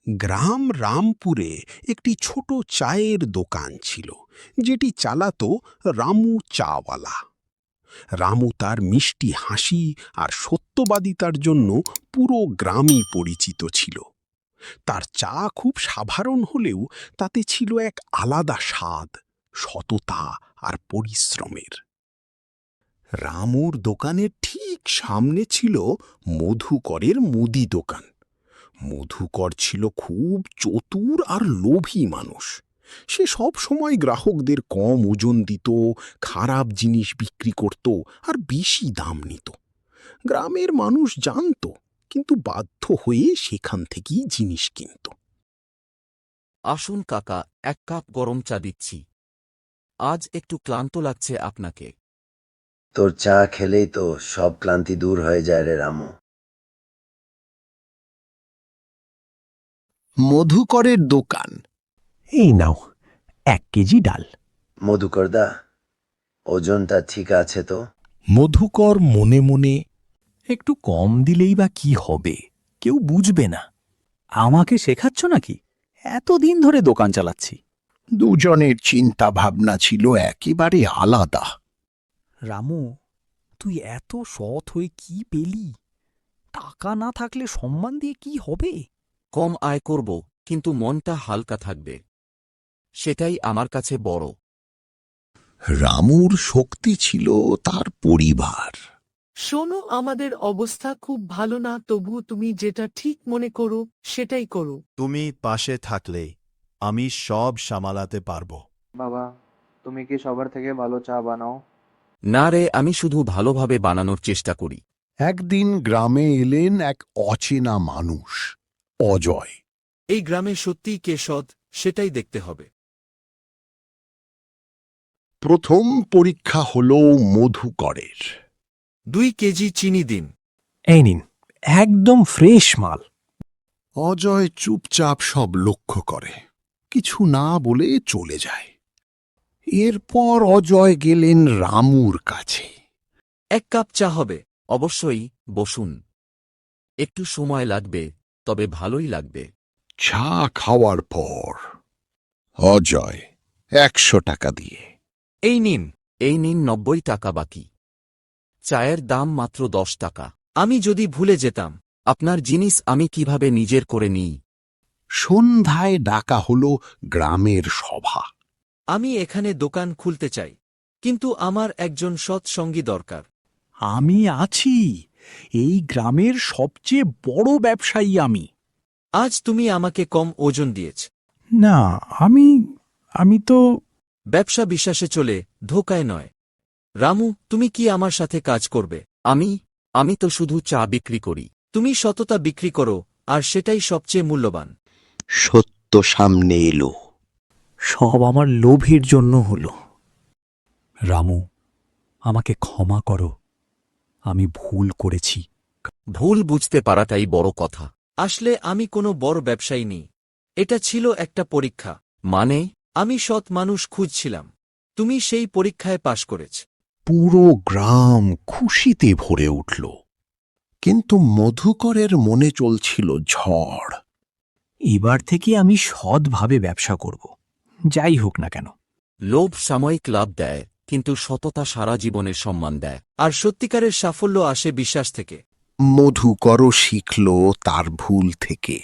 গ্রাম রামপুরে একটি ছোট চায়ের দোকান ছিল, যেটি চালাতো রামু চাওয়ালা। রামু তার মিষ্টি হাসি আর সত্যবাদিতার জন্য পুরো গ্রামই পরিচিত ছিল। তার চা খুব সাধারণ হলেও তাতে ছিল এক আলাদা স্বাদ, সততা আর পরিশ্রমের। রামুর দোকানের ঠিক সামনে ছিল মধুকরের মুদি দোকান। মধুকর ছিল খুব চতুর আর লোভী মানুষ। সে সব সময় গ্রাহকদের কম ওজন দিত, খারাপ জিনিস বিক্রি করত আর বেশি দাম নিত। গ্রামের মানুষ জানত, কিন্তু বাধ্য হয়ে সেখান থেকেই জিনিস কিনত। আসুন কাকা, এক কাপ গরম চা দিচ্ছি। আজ একটু ক্লান্ত লাগছে আপনাকে। তোর চা খেলেই তো সব ক্লান্তি দূর হয়ে যায় রে রামু। মধুকরের দোকান। এই নাও 1 কেজি ডাল। মধুকরদা, ওজনটা ঠিক আছে তো? মধুকর মনে মনে, একটু কম দিলেই বা কি হবে, কেউ বুঝবে না। আমাকে শেখাচ্ছ নাকি? এতদিন ধরে দোকান চালাচ্ছি। দুজনের চিন্তা ভাবনা ছিল একেবারে আলাদা। রামু, তুই এত সৎ হয়ে কি পেলি? টাকা না থাকলে সম্মান দিয়ে কি হবে? কম আয় করব, কিন্তু মনটা হালকা থাকবে, সেটাই আমার কাছে বড়। রামুর শক্তি ছিল তার পরিবার। শোনো, আমাদের অবস্থা খুব ভালো না, তবু তুমি যেটা ঠিক মনে করো সেটাই করো। তুমি পাশে থাকলে আমি সব সামালাতে পারবো। বাবা, তুমি কি সবার থেকে ভালো চা বানাও? না রে, আমি শুধু ভালোভাবে বানানোর চেষ্টা করি। একদিন গ্রামে এলেন এক অচেনা মানুষ, অজয়। এই গ্রামে সত্যিই কে সৎ, সেটাই দেখতে হবে। প্রথম পরীক্ষা হল মধুকরের। 2 কেজি চিনি দিন। এই নিন, একদম ফ্রেশ মাল। অজয় চুপচাপ সব লক্ষ্য করে, কিছু না বলে চলে যায়। এরপর অজয় গেলেন রামুর কাছে। 1 কাপ চা হবে? অবশ্যই, বসুন। একটু সময় লাগবে, তবে ভালোই লাগবে। চা খাওয়ার পর অজয় 100 টাকা দিয়ে, এই নিন। 90 টাকা বাকি। চায়ের দাম মাত্র 10 টাকা। আমি যদি ভুলে যেতাম, আপনার জিনিস আমি কিভাবে নিজের করে নিই। সন্ধ্যায় ডাকা হল গ্রামের সভা। আমি এখানে দোকান খুলতে চাই, কিন্তু আমার একজন সৎ সঙ্গী দরকার। আমি আছি, এই গ্রামের সবচেয়ে বড় ব্যবসায়ী আমি। আজ তুমি আমাকে কম ওজন দিয়েছ। না, আমি তো ব্যবসা বিশ্বাসে চলে, ধোকায় নয়। রামু, তুমি কি আমার সাথে কাজ করবে? আমি তো শুধু চা বিক্রি করি। তুমি সততা বিক্রি করো, আর সেটাই সবচেয়ে মূল্যবান। সত্য সামনে এলো। সব আমার লোভের জন্য হলো। রামু, আমাকে ক্ষমা করো, আমি ভুল করেছি। ভুল বুঝতে পারাটাই বড় কথা। আসলে আমি কোনো বড় ব্যবসায়ী নেই, এটা ছিল একটা পরীক্ষা। মানে? আমি সৎ মানুষ খুঁজছিলাম, তুমি সেই পরীক্ষায় পাশ করেছ। পুরো গ্রাম খুশিতে ভরে উঠল, কিন্তু মধুকরের মনে চলছিল ঝড়। এবার থেকে আমি সৎভাবে ব্যবসা করব, যাই হোক না কেন। লোভ সাময়িক লাভ দেয়, কিন্তু সততা সারা জীবনের সম্মান দেয়। আর সত্যিকারের সাফল্য আসে বিশ্বাস থেকে। মধুকরও শিখল তার ভুল থেকে।